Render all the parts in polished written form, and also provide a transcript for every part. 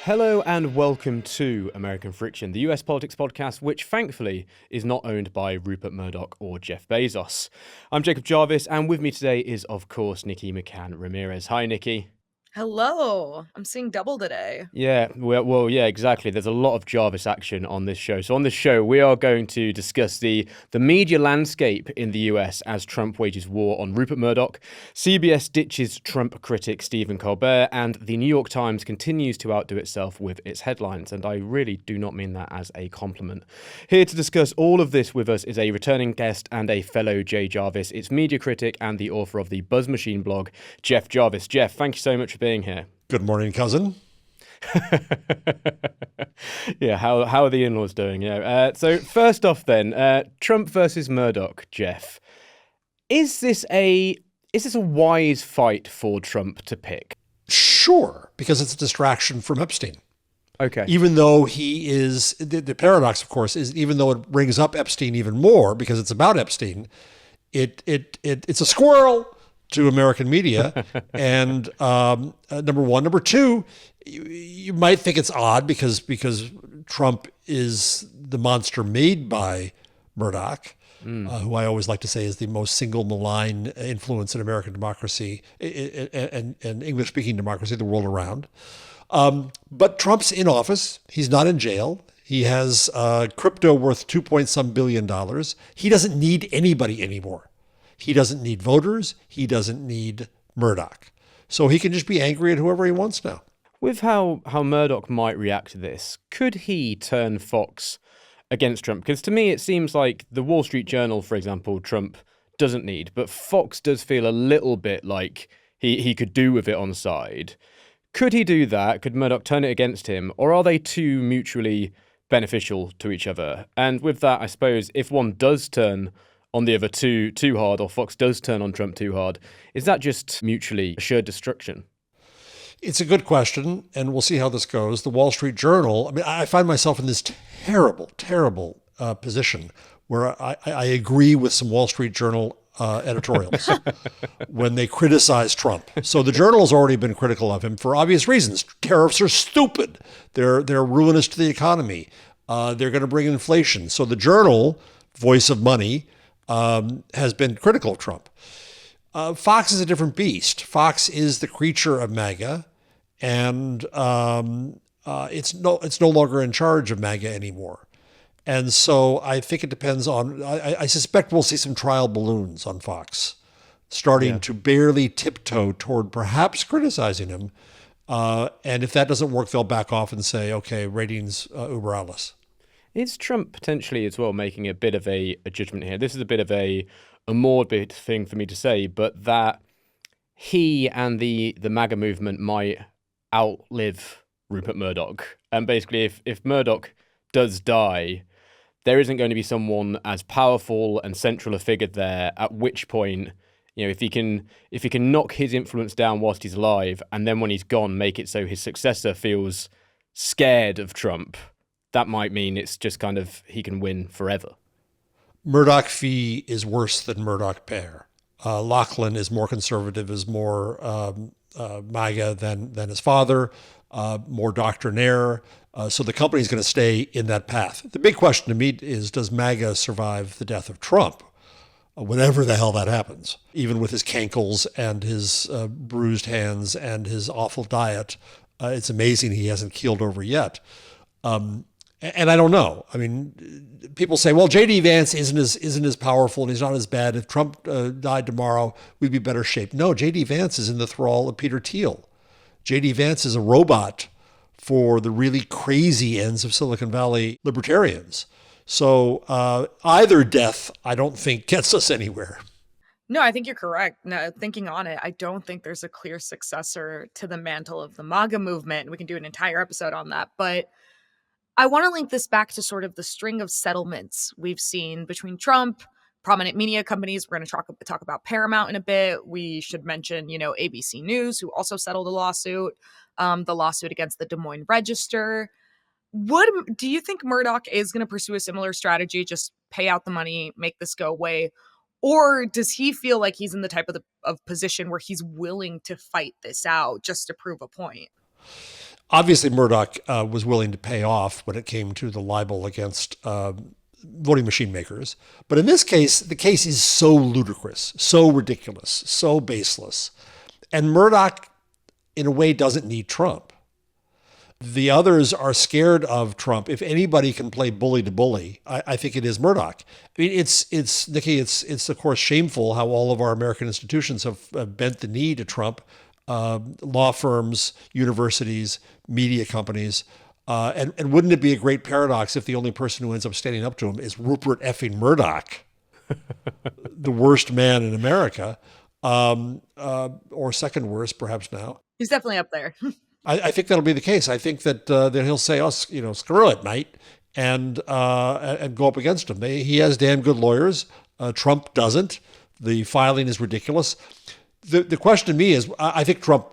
Hello and welcome to American Friction, the US politics podcast, which thankfully is not owned by Rupert Murdoch or Jeff Bezos. I'm Jacob Jarvis, and with me today is, of course, Nikki McCann Ramirez. Hi, Nikki. Hello. I'm seeing double today. Yeah, yeah, exactly. There's a lot of Jarvis action on this show. So on this show, we are going to discuss the media landscape in the US as Trump wages war on Rupert Murdoch, CBS ditches Trump critic Stephen Colbert, and the New York Times continues to outdo itself with its headlines. And I really do not mean that as a compliment. Here to discuss all of this with us is a returning guest and a fellow Jay Jarvis. It's media critic and the author of the BuzzMachine blog, Jeff Jarvis. Jeff, thank you so much for being here. Good morning, cousin. Yeah, how are the in-laws doing? Yeah. So first off, then, Trump versus Murdoch, Jeff. Is this a wise fight for Trump to pick? Sure, because it's a distraction from Epstein. Okay. Even though he is, the paradox, of course, is even though it brings up Epstein even more because it's about Epstein, it's a squirrel to American media. And number one. Number two, you might think it's odd because Trump is the monster made by Murdoch, who I always like to say is the most single malign influence in American democracy and English-speaking democracy the world around. But Trump's in office. He's not in jail. He has crypto worth $2 billion. He doesn't need anybody anymore. He doesn't need voters. He doesn't need Murdoch. So he can just be angry at whoever he wants now. With how Murdoch might react to this, could he turn Fox against Trump? Because to me, it seems like the Wall Street Journal, for example, Trump doesn't need, but Fox does feel a little bit like he could do with it on side. Could he do that? Could Murdoch turn it against him? Or are they too mutually beneficial to each other? And with that, I suppose if one does turn on the other too hard, or Fox does turn on Trump too hard, is that just mutually assured destruction? It's a good question, and we'll see how this goes. The Wall Street Journal, I mean, I find myself in this terrible position where I agree with some Wall Street Journal editorials when they criticize Trump. So the Journal has already been critical of him for obvious reasons. Tariffs are stupid. They're ruinous to the economy. They're going to bring inflation. So the Journal, voice of money, has been critical of Trump. Fox is a different beast. Fox is the creature of MAGA, and it's no longer in charge of MAGA anymore. And so I think it depends on. I suspect we'll see some trial balloons on Fox, starting to barely tiptoe toward perhaps criticizing him. And if that doesn't work, they'll back off and say, "Okay, ratings uber alles." Is Trump potentially as well making a bit of a judgment here? This is a bit of a morbid thing for me to say, but that he and the MAGA movement might outlive Rupert Murdoch. And basically, if Murdoch does die, there isn't going to be someone as powerful and central a figure there, at which point, if he can knock his influence down whilst he's alive, and then when he's gone, make it so his successor feels scared of Trump, that might mean it's just kind of he can win forever. Murdoch fee is worse than Murdoch pair. Lachlan is more conservative, is more MAGA than his father, more doctrinaire. So the company is going to stay in that path. The big question to me is, does MAGA survive the death of Trump? Whenever the hell that happens, even with his cankles and his bruised hands and his awful diet, it's amazing he hasn't keeled over yet. And I don't know. I mean, people say, well, J.D. Vance isn't as powerful and he's not as bad. If Trump died tomorrow, we'd be better shape. No, J.D. Vance is in the thrall of Peter Thiel. J.D. Vance is a robot for the really crazy ends of Silicon Valley libertarians. So either death, I don't think, gets us anywhere. No, I think you're correct. No, thinking on it, I don't think there's a clear successor to the mantle of the MAGA movement. We can do an entire episode on that. But I want to link this back to sort of the string of settlements we've seen between Trump, prominent media companies. We're going to talk about Paramount in a bit. We should mention, ABC News, who also settled a lawsuit, the lawsuit against the Des Moines Register. Do you think Murdoch is going to pursue a similar strategy, just pay out the money, make this go away? Or does he feel like he's in the type of position where he's willing to fight this out just to prove a point? Obviously, Murdoch was willing to pay off when it came to the libel against voting machine makers. But in this case, the case is so ludicrous, so ridiculous, so baseless. And Murdoch, in a way, doesn't need Trump. The others are scared of Trump. If anybody can play bully to bully, I think it is Murdoch. I mean, it's Nikki. It's of course shameful how all of our American institutions have bent the knee to Trump. Law firms, universities, media companies, and wouldn't it be a great paradox if the only person who ends up standing up to him is Rupert effing Murdoch, the worst man in America, or second worst perhaps now. He's definitely up there. I think that'll be the case. I think that he'll say, "Oh, screw it, mate," and go up against him. He has damn good lawyers. Trump doesn't. The filing is ridiculous. The question to me is, I think Trump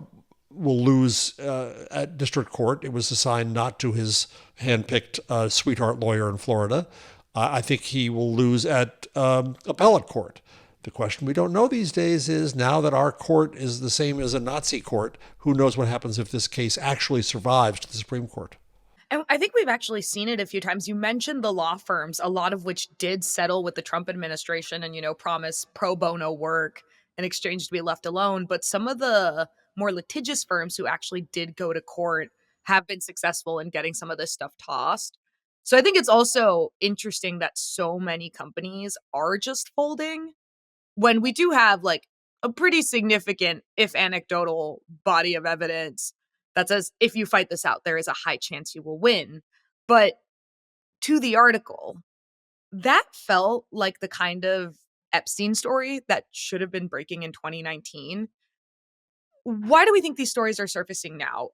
will lose at district court. It was assigned not to his handpicked sweetheart lawyer in Florida. I think he will lose at appellate court. The question we don't know these days is, now that our court is the same as a Nazi court, who knows what happens if this case actually survives to the Supreme Court? And I think we've actually seen it a few times. You mentioned the law firms, a lot of which did settle with the Trump administration and, promise pro bono work in exchange to be left alone. But some of the more litigious firms who actually did go to court have been successful in getting some of this stuff tossed. So I think it's also interesting that so many companies are just folding when we do have like a pretty significant, if anecdotal, body of evidence that says if you fight this out, there is a high chance you will win. But to the article, that felt like the kind of Epstein story that should have been breaking in 2019. Why do we think these stories are surfacing now?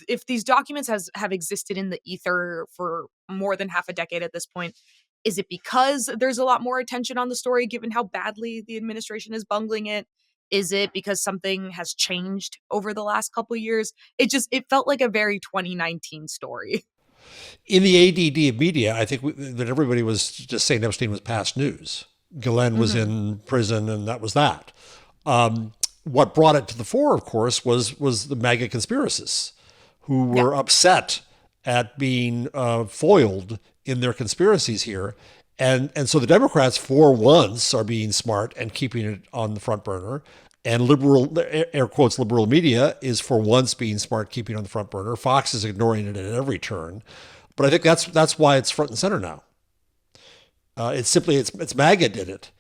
If these documents have existed in the ether for more than half a decade at this point, is it because there's a lot more attention on the story given how badly the administration is bungling it? Is it because something has changed over the last couple of years? It felt like a very 2019 story. In the ADD of media, I think that everybody was just saying Epstein was past news. Ghislaine was in prison, and that was that. What brought it to the fore, of course, was the MAGA conspiracists, who were upset at being foiled in their conspiracies here. And so the Democrats, for once, are being smart and keeping it on the front burner. And liberal, air quotes, liberal media is for once being smart, keeping it on the front burner. Fox is ignoring it at every turn. But I think that's why it's front and center now. It's MAGA did it.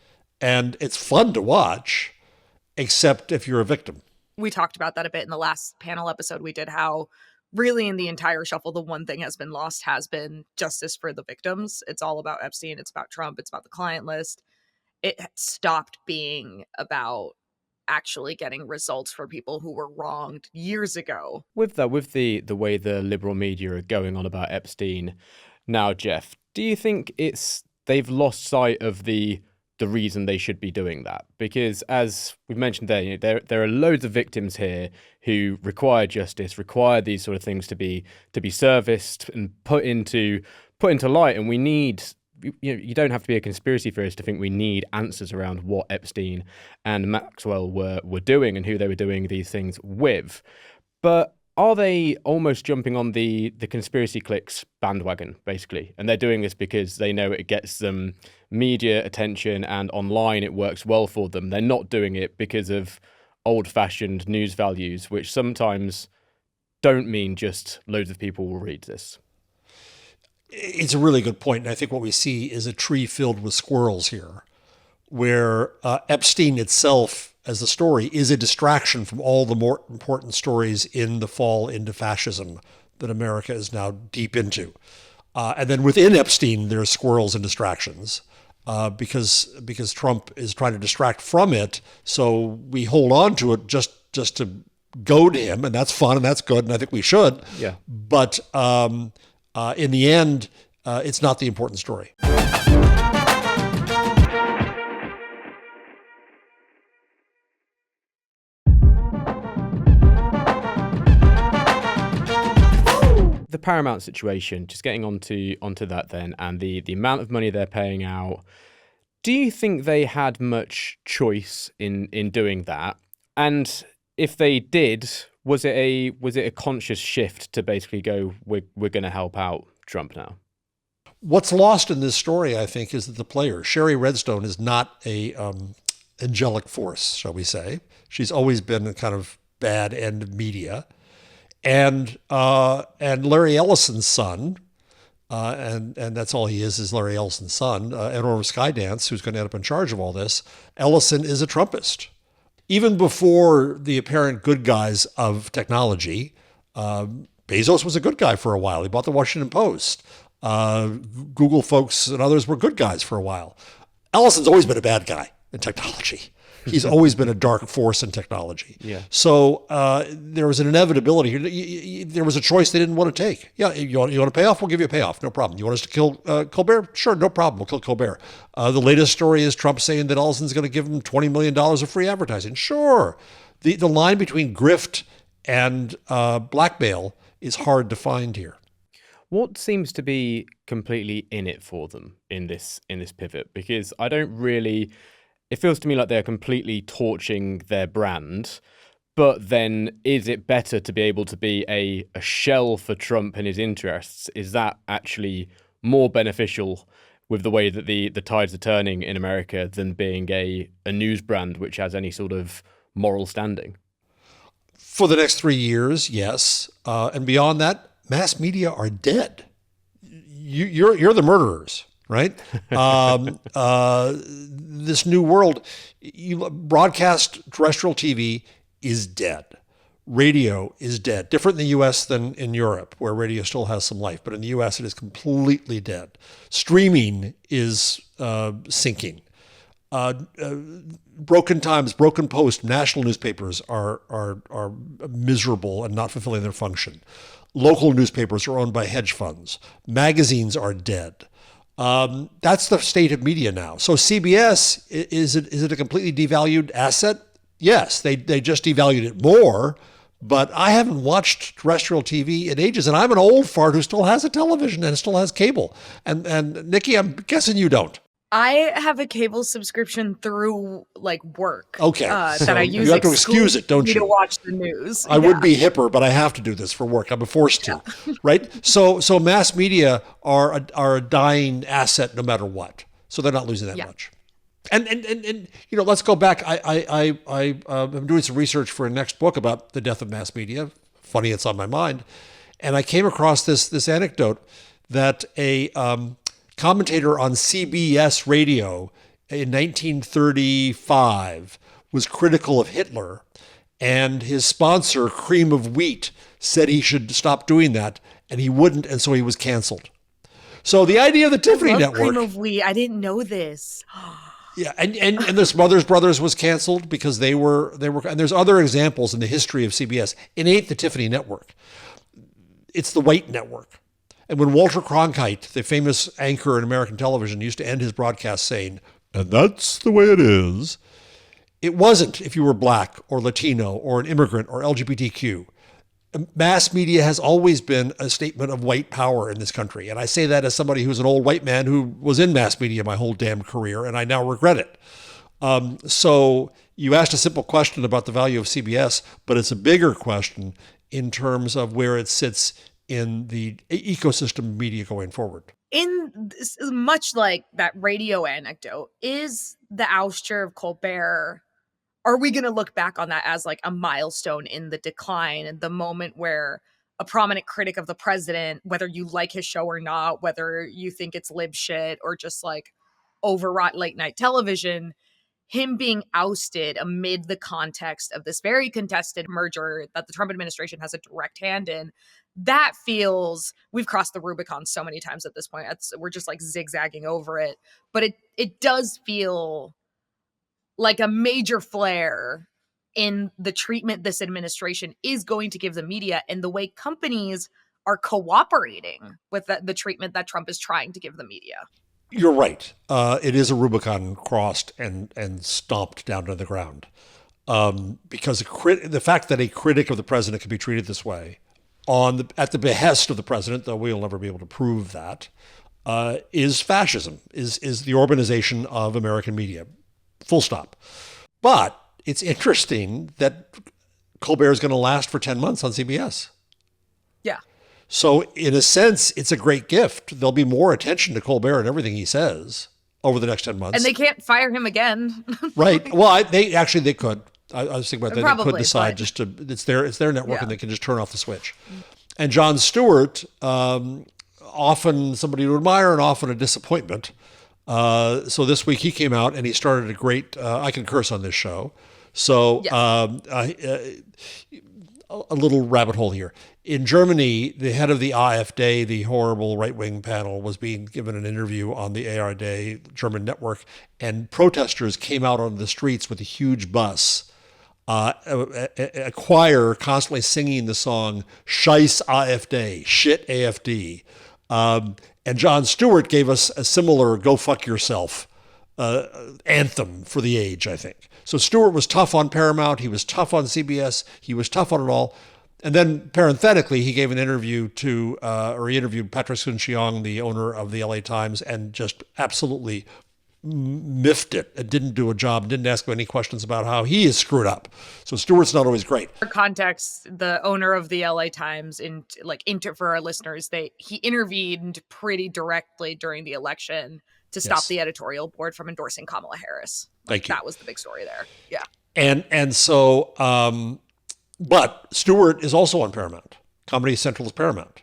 And it's fun to watch, except if you're a victim. We talked about that a bit in the last panel episode we did, how really in the entire shuffle, the one thing has been lost has been justice for the victims. It's all about Epstein. It's about Trump. It's about the client list. It stopped being about actually getting results for people who were wronged years ago. With the way the liberal media are going on about Epstein now, Jeff, do you think they've lost sight of the reason they should be doing that? Because as we've mentioned there are loads of victims here who require justice, require these sort of things to be serviced and put into light. And we need, you don't have to be a conspiracy theorist to think we need answers around what Epstein and Maxwell were doing and who they were doing these things with. But are they almost jumping on the conspiracy clicks bandwagon, basically? And they're doing this because they know it gets them media attention and online it works well for them. They're not doing it because of old-fashioned news values, which sometimes don't mean just loads of people will read this. It's a really good point. And I think what we see is a tree filled with squirrels here, where Epstein itself, as a story, is a distraction from all the more important stories in the fall into fascism that America is now deep into. And then within Epstein, there are squirrels and distractions because Trump is trying to distract from it. So we hold on to it just to goad him, and that's fun and that's good, and I think we should. Yeah. But in the end, it's not the important story. The Paramount situation, just getting onto that then, and the amount of money they're paying out. Do you think they had much choice in doing that? And if they did, was it a conscious shift to basically go, we're going to help out Trump now? What's lost in this story, I think, is that the player, Sherry Redstone, is not a angelic force, shall we say. She's always been a kind of bad end of media. And Larry Ellison's son, and that's all he is Larry Ellison's son, Edward Skydance, who's going to end up in charge of all this. Ellison is a Trumpist. Even before the apparent good guys of technology, Bezos was a good guy for a while. He bought the Washington Post. Google folks and others were good guys for a while. Ellison's always been a bad guy in technology. He's always been a dark force in technology. Yeah. So there was an inevitability. There was a choice they didn't want to take. Yeah, you want a payoff? We'll give you a payoff. No problem. You want us to kill Colbert? Sure, no problem. We'll kill Colbert. The latest story is Trump saying that Ellison's going to give him $20 million of free advertising. Sure. The line between grift and blackmail is hard to find here. What seems to be completely in it for them in this pivot? Because I don't really... It feels to me like they're completely torching their brand, but then is it better to be able to be a shell for Trump and his interests? Is that actually more beneficial with the way that the tides are turning in America than being a news brand which has any sort of moral standing? For the next 3 years, yes. And beyond that, mass media are dead. You're the murderers. Right? This new world, broadcast terrestrial TV is dead. Radio is dead. Different in the U.S. than in Europe, where radio still has some life. But in the U.S., it is completely dead. Streaming is sinking. Broken Times, Broken Post, national newspapers are miserable and not fulfilling their function. Local newspapers are owned by hedge funds. Magazines are dead. That's the state of media now. So CBS, is it a completely devalued asset? Yes, they just devalued it more, but I haven't watched terrestrial TV in ages, and I'm an old fart who still has a television and still has cable. And Nikki, I'm guessing you don't. I have a cable subscription through work. Okay, that I use. You have to excuse it, don't you? To watch the news. I would be hipper, but I have to do this for work. I'm forced to, right? So mass media are a dying asset no matter what. So they're not losing that much. And let's go back. I'm doing some research for a next book about the death of mass media. Funny, it's on my mind, and I came across this anecdote that a commentator on CBS radio in 1935 was critical of Hitler, and his sponsor, Cream of Wheat, said he should stop doing that, and he wouldn't, and so he was canceled. So the idea of the Tiffany Network... Cream of Wheat. I didn't know this. Yeah, and the Smothers Brothers was canceled because they were, and there's other examples in the history of CBS. It ain't the Tiffany Network. It's the White Network. And when Walter Cronkite, the famous anchor in American television, used to end his broadcast saying, "And that's the way it is," it wasn't if you were black or Latino or an immigrant or LGBTQ. Mass media has always been a statement of white power in this country. And I say that as somebody who's an old white man who was in mass media my whole damn career, and I now regret it. So you asked a simple question about the value of CBS, but it's a bigger question in terms of where it sits in the ecosystem of media going forward. In much like that radio anecdote, is the ouster of Colbert, are we going to look back on that as a milestone in the decline, and the moment where a prominent critic of the president, whether you like his show or not, whether you think it's lib shit or just overwrought late night television, him being ousted amid the context of this very contested merger that the Trump administration has a direct hand in, that feels, we've crossed the Rubicon so many times at this point. We're just zigzagging over it. But it does feel like a major flare in the treatment this administration is going to give the media and the way companies are cooperating with the treatment that Trump is trying to give the media. You're right. It is a Rubicon crossed and stomped down to the ground. Because the fact that a critic of the president can be treated this way at the behest of the president, though we'll never be able to prove that, is fascism, is the urbanization of American media. Full stop. But it's interesting that Colbert is going to last for 10 months on CBS. Yeah. So in a sense, it's a great gift. There'll be more attention to Colbert and everything he says over the next 10 months. And they can't fire him again. Right. Well, they could. I was thinking about that. They could decide but... it's their network and they can just turn off the switch. And Jon Stewart, often somebody to admire and often a disappointment. So this week he came out and he started a great, I can curse on this show. So a little rabbit hole here. In Germany, the head of the AfD, the horrible right-wing panel, was being given an interview on the ARD German network, and protesters came out on the streets with a huge bus, a choir constantly singing the song Scheiß AfD, shit AfD. And Jon Stewart gave us a similar go fuck yourself anthem for the age, I think. So Stewart was tough on Paramount. He was tough on CBS. He was tough on it all. And then parenthetically, he gave an interview he interviewed Patrick Soon-Shiong, the owner of the LA Times, and just absolutely miffed it. It didn't do a job, didn't ask him any questions about how he is screwed up. So Stewart's not always great. For context, the owner of the LA Times, for our listeners, he intervened pretty directly during the election to stop the editorial board from endorsing Kamala Harris. Thank you. That was the big story there. Yeah. And so, but Stewart is also on Paramount. Comedy Central is Paramount.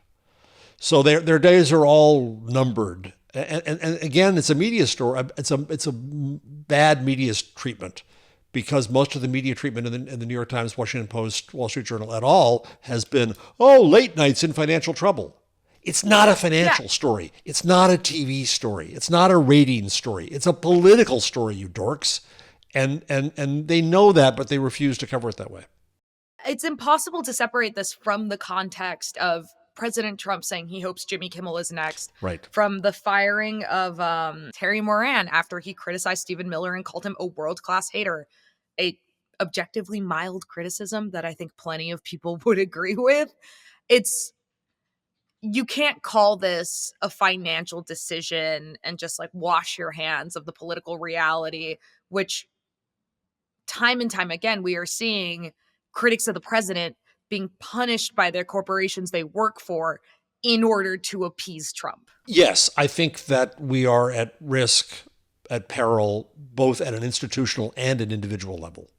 So their days are all numbered. And again, it's a media story. It's a bad media treatment, because most of the media treatment in the New York Times, Washington Post, Wall Street Journal et al. Has been, late nights in financial trouble. It's not a financial story. It's not a TV story. It's not a ratings story. It's a political story, you dorks. And they know that, but they refuse to cover it that way. It's impossible to separate this from the context of President Trump saying he hopes Jimmy Kimmel is next. Right. From the firing of Terry Moran after he criticized Stephen Miller and called him a world-class hater. A objectively mild criticism that I think plenty of people would agree with. You can't call this a financial decision and just wash your hands of the political reality, which time and time again, we are seeing critics of the president being punished by their corporations they work for in order to appease Trump. Yes, I think that we are at risk, at peril, both at an institutional and an individual level.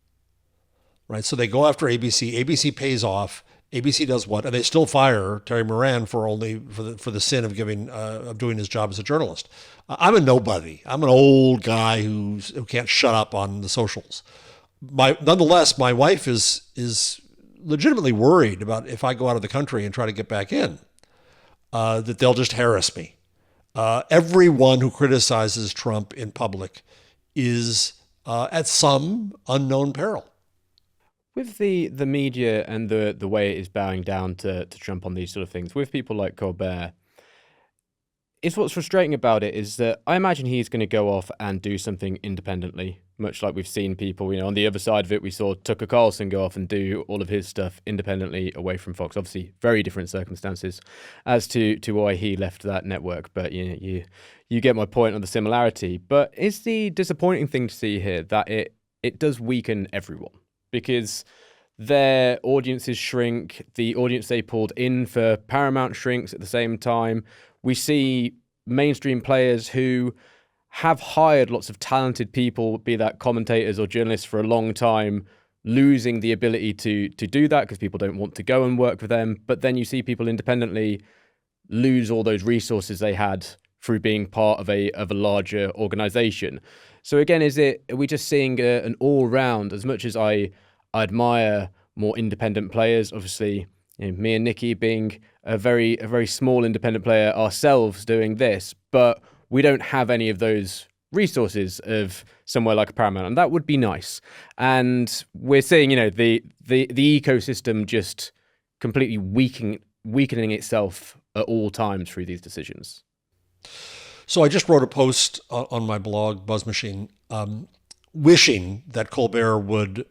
Right? So they go after ABC. ABC pays off. ABC does what? And they still fire Terry Moran for the sin of doing his job as a journalist. I'm a nobody. I'm an old guy who can't shut up on the socials. Nonetheless, my wife is legitimately worried about if I go out of the country and try to get back in, that they'll just harass me. Everyone who criticizes Trump in public is at some unknown peril. With the media and the way it is bowing down to Trump on these sort of things, with people like Colbert, what's frustrating about it is that I imagine he's going to go off and do something independently, much like we've seen people, on the other side of it, we saw Tucker Carlson go off and do all of his stuff independently away from Fox. Obviously, very different circumstances as to why he left that network. But you get my point on the similarity. But it's the disappointing thing to see here that it does weaken everyone, because their audiences shrink. The audience they pulled in for Paramount shrinks at the same time. We see mainstream players who have hired lots of talented people, be that commentators or journalists, for a long time, losing the ability to do that because people don't want to go and work with them. But then you see people independently lose all those resources they had through being part of a larger organization. So again, are we just seeing an all-round, as much as I admire more independent players, obviously, me and Nikki being a very small independent player ourselves doing this, but we don't have any of those resources of somewhere like a Paramount, and that would be nice. And we're seeing, the ecosystem just completely weakening itself at all times through these decisions. So I just wrote a post on my blog, BuzzMachine, wishing that Colbert would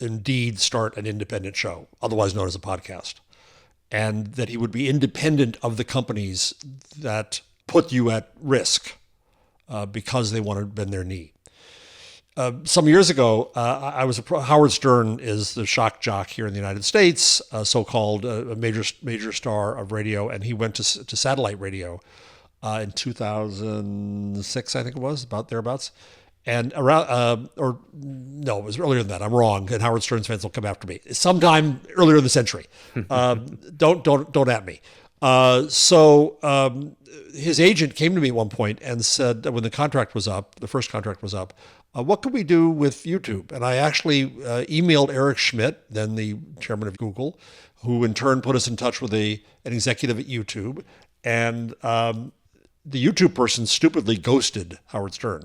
indeed start an independent show, otherwise known as a podcast, and that he would be independent of the companies that put you at risk because they want to bend their knee. some years ago, I was Howard Stern is the shock jock here in the United States, so-called a major star of radio, and he went to satellite radio in 2006, I think it was, about thereabouts. And around, or no, it was earlier than that. I'm wrong, and Howard Stern's fans will come after me. Sometime earlier in the century. Don't at me. So his agent came to me at one point and said, when the contract was up, the first contract was up, what could we do with YouTube? And I actually emailed Eric Schmidt, then the chairman of Google, who in turn put us in touch with an executive at YouTube. And the YouTube person stupidly ghosted Howard Stern.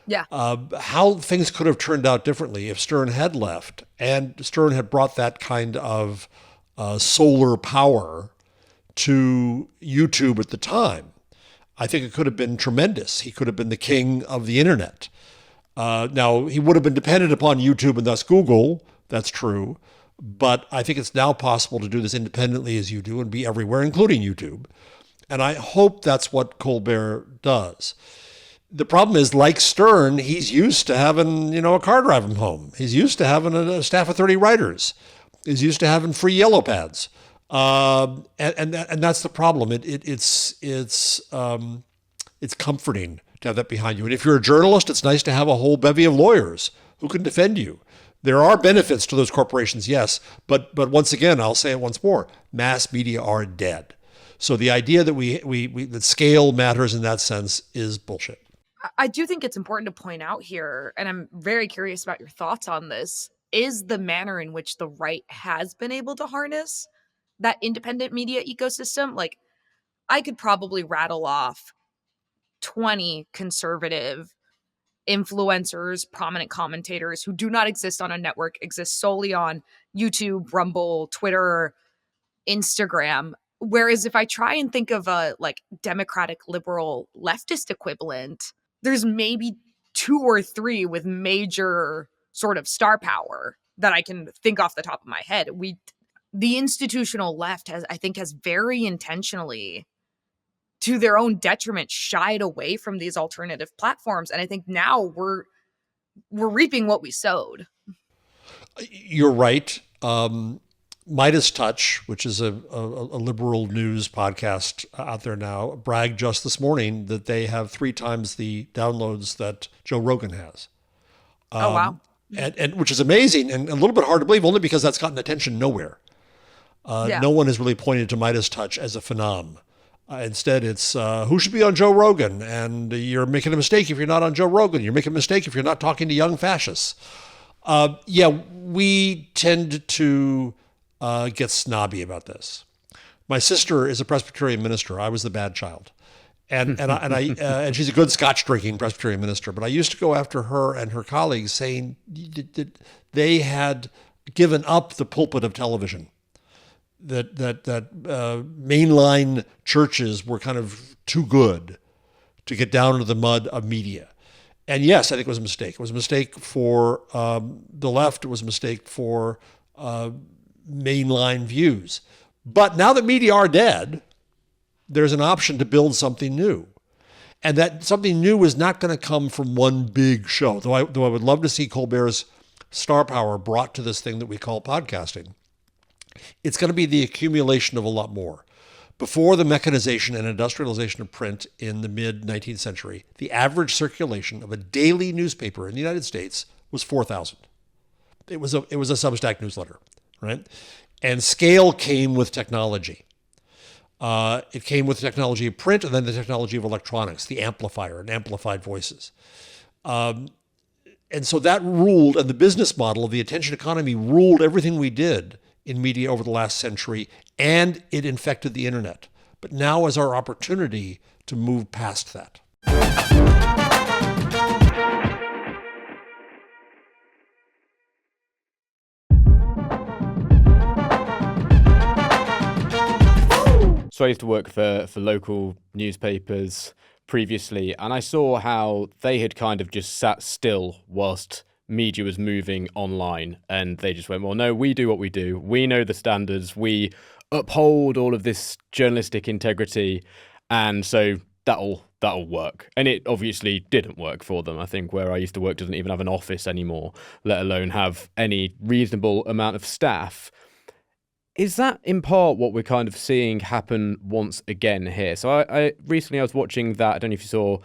Yeah. How things could have turned out differently if Stern had left and Stern had brought that kind of solar power to YouTube at the time. I think it could have been tremendous. He could have been the king of the internet. Now, he would have been dependent upon YouTube and thus Google. That's true. But I think it's now possible to do this independently as you do and be everywhere, including YouTube. And I hope that's what Colbert does. The problem is, like Stern, he's used to having, a car drive him home. He's used to having a staff of 30 writers. He's used to having free yellow pads. And that's the problem. It's comforting to have that behind you. And if you're a journalist, it's nice to have a whole bevy of lawyers who can defend you. There are benefits to those corporations, yes. But once again, I'll say it once more, mass media are dead. So the idea that that scale matters in that sense is bullshit. I do think it's important to point out here, and I'm very curious about your thoughts on this, is the manner in which the right has been able to harness that independent media ecosystem. Like, I could probably rattle off 20 conservative influencers, prominent commentators who do not exist on a network, exist solely on YouTube, Rumble, Twitter, Instagram. Whereas if I try and think of a democratic, liberal, leftist equivalent, there's maybe 2 or 3 with major sort of star power that I can think off the top of my head. The institutional left has very intentionally, to their own detriment, shied away from these alternative platforms. And I think now we're reaping what we sowed. You're right. Midas Touch, which is a liberal news podcast out there now, bragged just this morning that they have 3 times the downloads that Joe Rogan has. Oh, wow. And which is amazing and a little bit hard to believe, only because that's gotten attention nowhere. No one has really pointed to Midas Touch as a phenom. Instead, it's who should be on Joe Rogan? And you're making a mistake if you're not on Joe Rogan. You're making a mistake if you're not talking to young fascists. We tend to get snobby about this. My sister is a Presbyterian minister. I was the bad child. And she's a good Scotch drinking Presbyterian minister. But I used to go after her and her colleagues saying that they had given up the pulpit of television. That mainline churches were kind of too good to get down into the mud of media. And yes, I think it was a mistake. It was a mistake for the left. It was a mistake for mainline views. But now that media are dead, there's an option to build something new. And that something new is not going to come from one big show, though I would love to see Colbert's star power brought to this thing that we call podcasting. It's going to be the accumulation of a lot more. Before the mechanization and industrialization of print in the mid-19th century, the average circulation of a daily newspaper in the United States was 4,000. It was a Substack newsletter, right? And scale came with technology. It came with the technology of print and then the technology of electronics, the amplifier and amplified voices. And so that ruled, and the business model of the attention economy ruled everything we did in media over the last century, and it infected the internet. But now is our opportunity to move past that. So I used to work for local newspapers previously, and I saw how they had kind of just sat still whilst media was moving online, and they just went, well, no, we do what we do. We know the standards. We uphold all of this journalistic integrity, and so that'll that'll work. And it obviously didn't work for them. I think where I used to work doesn't even have an office anymore, let alone have any reasonable amount of staff. Is that in part what we're kind of seeing happen once again here? So I recently I was watching that, I don't know if you saw,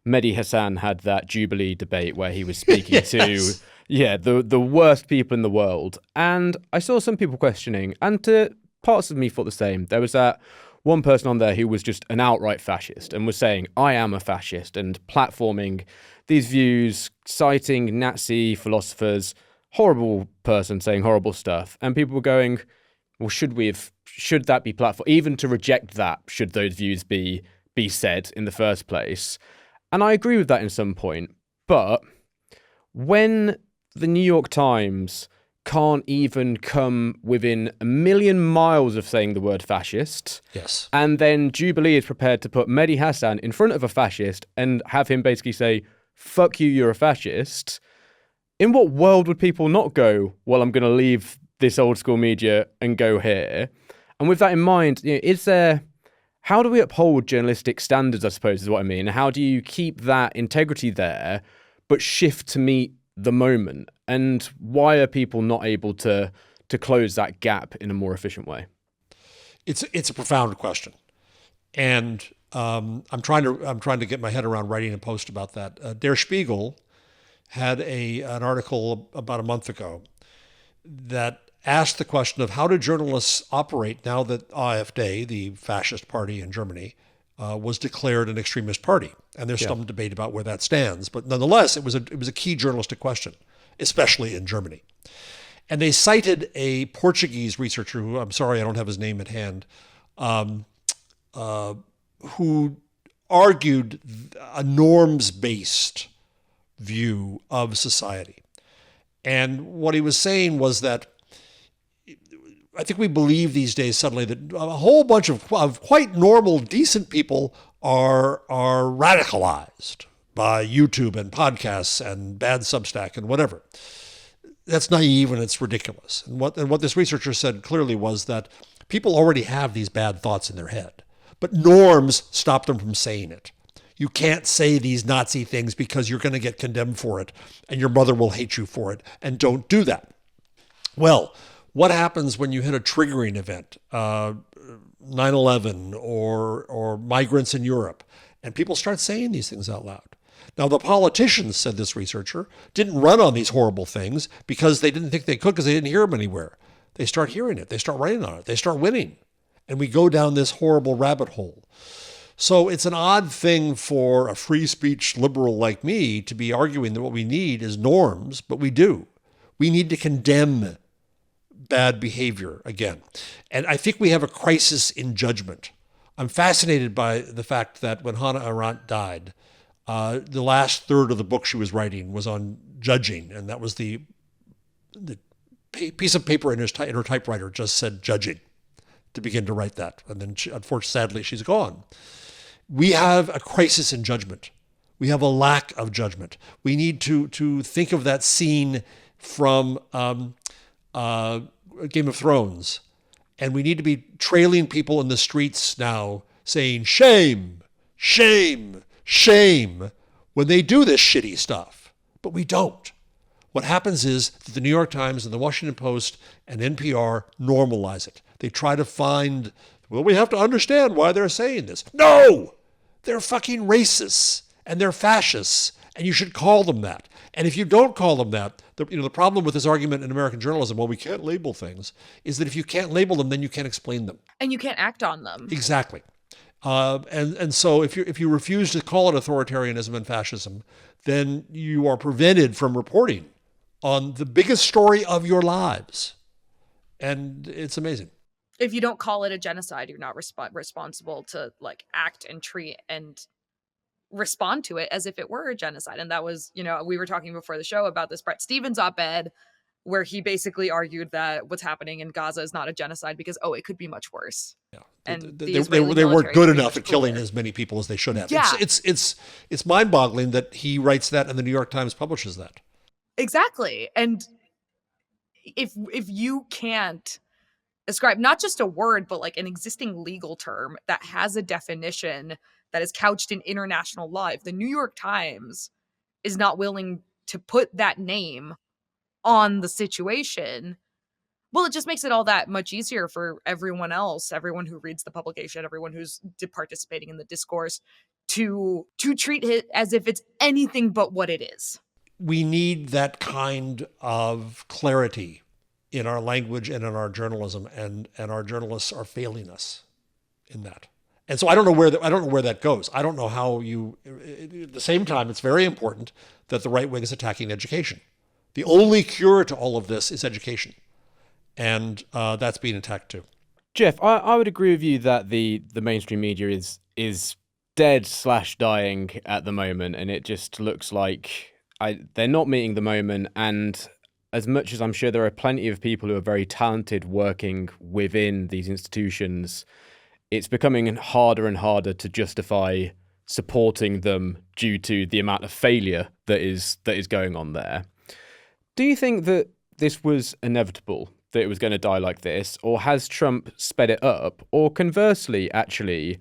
Mehdi Hassan had that Jubilee debate where he was speaking Yes. to the worst people in the world. And I saw some people questioning, and to parts of me thought the same. There was that one person on there who was just an outright fascist and was saying, I am a fascist, and platforming these views, citing Nazi philosophers, horrible person saying horrible stuff. And people were going, well, should that be platform? Even to reject that, should those views be said in the first place? And I agree with that in some point. But when the New York Times can't even come within a million miles of saying the word fascist, Yes. and then Jubilee is prepared to put Mehdi Hassan in front of a fascist and have him basically say, fuck you, you're a fascist, in what world would people not go, well, I'm going to leave this old school media and go here? And with that in mind, how do we uphold journalistic standards, I suppose, is what I mean? How do you keep that integrity there, but shift to meet the moment? And why are people not able to close that gap in a more efficient way? It's a profound question, and I'm trying to get my head around writing a post about that. Der Spiegel had an article about a month ago that asked the question of how do journalists operate now that AfD, the fascist party in Germany, was declared an extremist party, and there's some debate about where that stands. But nonetheless, it was a key journalistic question, especially in Germany. And they cited a Portuguese researcher who, I'm sorry, I don't have his name at hand, who argued a norms-based view of society. And what he was saying was that I think we believe these days suddenly that a whole bunch of quite normal, decent people are radicalized by YouTube and podcasts and bad Substack and whatever. That's naive and it's ridiculous. And what this researcher said clearly was that people already have these bad thoughts in their head, but norms stop them from saying it. You can't say these Nazi things because you're going to get condemned for it and your mother will hate you for it, and don't do that. Well, what happens when you hit a triggering event, 9/11 or migrants in Europe, and people start saying these things out loud? Now, the politicians, said this researcher, didn't run on these horrible things because they didn't think they could, because they didn't hear them anywhere. They start hearing it. They start writing on it. They start winning. And we go down this horrible rabbit hole. So it's an odd thing for a free speech liberal like me to be arguing that what we need is norms, but we do. We need to condemn bad behavior again. And I think we have a crisis in judgment. I'm fascinated by the fact that when Hannah Arendt died, the last third of the book she was writing was on judging, and that was the piece of paper in her typewriter just said judging to begin to write that. And then, unfortunately, sadly, she's gone. We have a crisis in judgment. We have a lack of judgment. We need to think of that scene from Game of Thrones, and we need to be trailing people in the streets now saying, shame, shame, shame, when they do this shitty stuff. But we don't. What happens is that the New York Times and the Washington Post and NPR normalize it. They try to find, well, we have to understand why they're saying this. No! They're fucking racists and they're fascists, and you should call them that. And if you don't call them that, the problem with this argument in American journalism, well, we can't label things, is that if you can't label them, then you can't explain them. And you can't act on them. Exactly. And so if you refuse to call it authoritarianism and fascism, then you are prevented from reporting on the biggest story of your lives. And it's amazing. If you don't call it a genocide, you're not responsible to act and treat and respond to it as if it were a genocide. And that was, we were talking before the show about this Bret Stephens op-ed where he basically argued that what's happening in Gaza is not a genocide because, it could be much worse. Yeah. And they weren't good enough at killing as many people as they should have. Yeah. It's mind-boggling that he writes that and the New York Times publishes that. Exactly. And if you can't ascribe not just a word, but an existing legal term that has a definition that is couched in international law. If the New York Times is not willing to put that name on the situation, well, it just makes it all that much easier for everyone else, everyone who reads the publication, everyone who's participating in the discourse, to treat it as if it's anything but what it is. We need that kind of clarity in our language and in our journalism, and our journalists are failing us in that. And so I don't know where that goes. I don't know how you. At the same time, it's very important that the right wing is attacking education. The only cure to all of this is education, and that's being attacked too. Jeff, I would agree with you that the mainstream media is dead/dying at the moment, and it just looks like they're not meeting the moment. And as much as I'm sure there are plenty of people who are very talented working within these institutions, it's becoming harder and harder to justify supporting them due to the amount of failure that is going on there. Do you think that this was inevitable, that it was going to die like this, or has Trump sped it up? Or conversely, actually,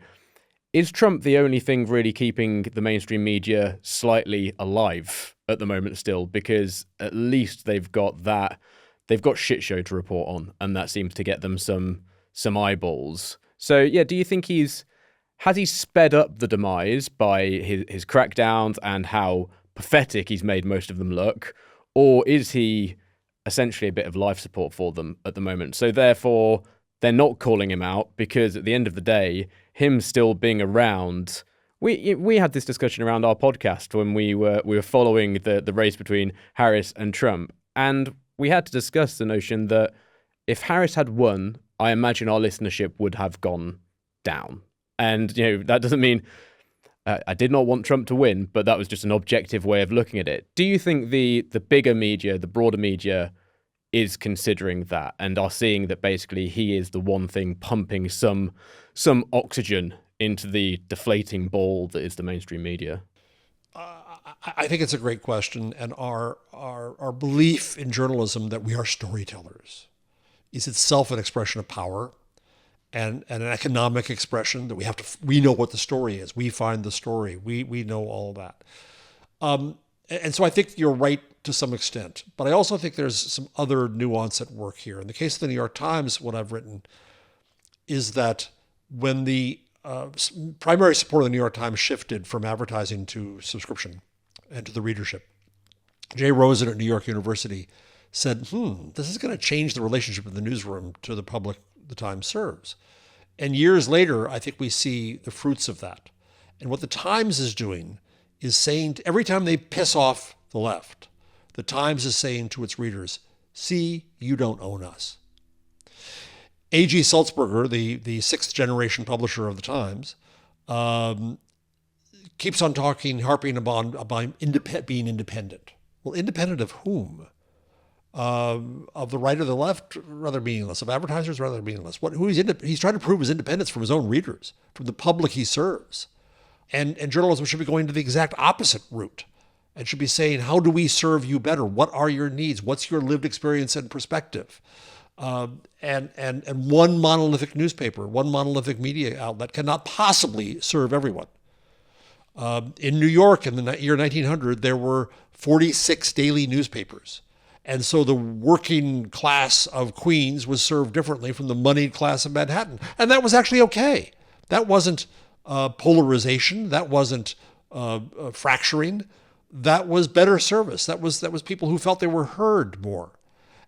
is Trump the only thing really keeping the mainstream media slightly alive at the moment still? Because at least they've got shit show to report on, and that seems to get them some eyeballs. So yeah, do you think has he sped up the demise by his crackdowns and how pathetic he's made most of them look, or is he essentially a bit of life support for them at the moment? So therefore, they're not calling him out because at the end of the day, him still being around. We had this discussion around our podcast when we were following the race between Harris and Trump, and we had to discuss the notion that if Harris had won, I imagine our listenership would have gone down. And that doesn't mean I did not want Trump to win, but that was just an objective way of looking at it. Do you think the bigger media, the broader media, is considering that and are seeing that basically he is the one thing pumping some oxygen into the deflating ball that is the mainstream media? I think it's a great question, and our belief in journalism that we are storytellers is itself an expression of power, and an economic expression that we know what the story is. We find the story. We know all of that. And so I think you're right to some extent, but I also think there's some other nuance at work here. In the case of the New York Times, what I've written is that when the primary support of the New York Times shifted from advertising to subscription and to the readership, Jay Rosen at New York University said, this is going to change the relationship of the newsroom to the public the Times serves. And years later, I think we see the fruits of that. And what the Times is doing is saying, every time they piss off the left, the Times is saying to its readers, see, you don't own us. A.G. Sulzberger, the sixth generation publisher of the Times, keeps on harping about being independent. Well, independent of whom? Of the right or the left, rather meaningless. Of advertisers, rather meaningless. He's trying to prove his independence from his own readers, from the public he serves. And journalism should be going to the exact opposite route and should be saying, how do we serve you better? What are your needs? What's your lived experience and perspective? And one monolithic newspaper, one monolithic media outlet cannot possibly serve everyone. In New York in the year 1900, there were 46 daily newspapers. And so the working class of Queens was served differently from the moneyed class of Manhattan. And that was actually okay. That wasn't polarization. That wasn't fracturing. That was better service. That was people who felt they were heard more.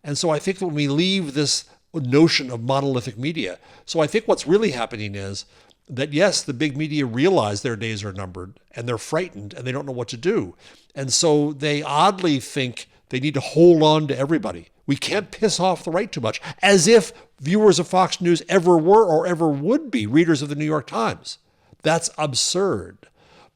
And so I think that when we leave this notion of monolithic media, so I think what's really happening is that, yes, the big media realize their days are numbered and they're frightened and they don't know what to do. And so they oddly think they need to hold on to everybody. We can't piss off the right too much, as if viewers of Fox News ever were or ever would be readers of the New York Times. That's absurd.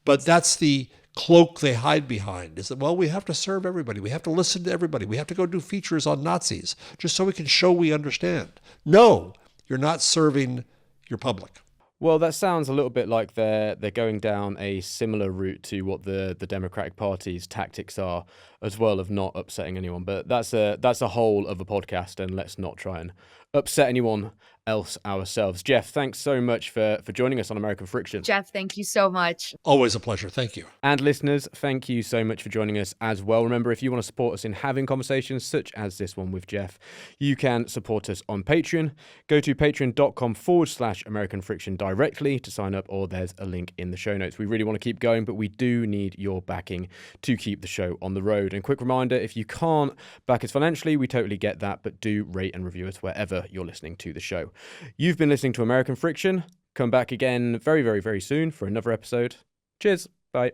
But that's the cloak they hide behind, is that, well, we have to serve everybody. We have to listen to everybody. We have to go do features on Nazis just so we can show we understand. No, you're not serving your public. Well, that sounds a little bit like they're going down a similar route to what the Democratic Party's tactics are as well, of not upsetting anyone. But that's a whole other podcast, and let's not try and upset anyone else ourselves. Jeff, thanks so much for joining us on American Friction. Jeff, thank you so much. Always a pleasure. Thank you. And listeners, thank you so much for joining us as well. Remember, if you want to support us in having conversations such as this one with Jeff, you can support us on Patreon. Go to patreon.com/American Friction directly to sign up, or there's a link in the show notes. We really want to keep going, but we do need your backing to keep the show on the road. And quick reminder, if you can't back us financially, we totally get that, but do rate and review us wherever you're listening to the show. You've been listening to American Friction. Come back again very, very, very soon for another episode. Cheers. Bye.